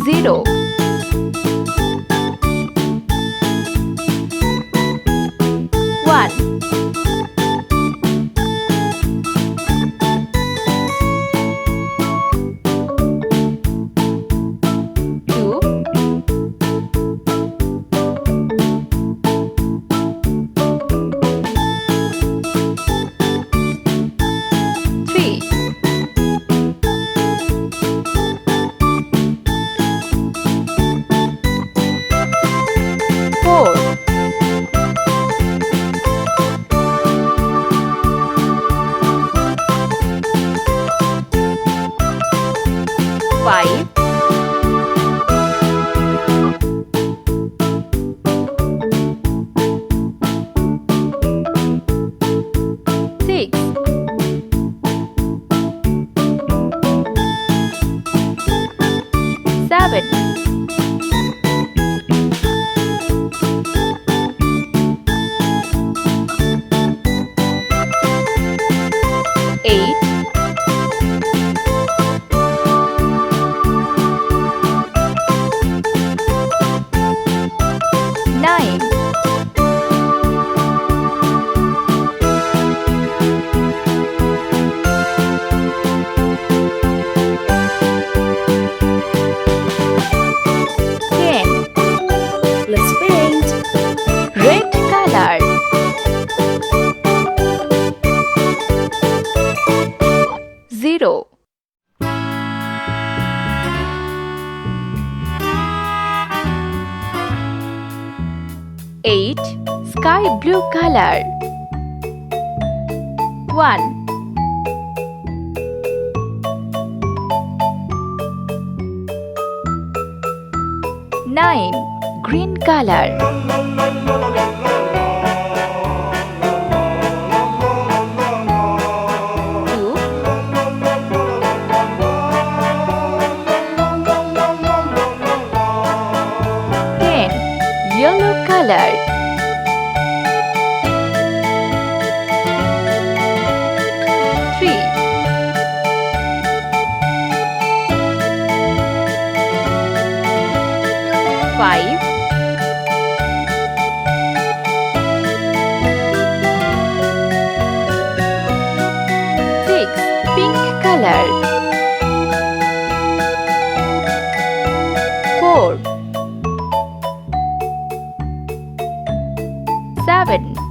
0 1 2 3 4 5 6 7 8 9 10 Let's paint. Red color 0 8 Sky blue color 1 9 Green color 2 10 Yellow color 3 5 6 Pink color 4 7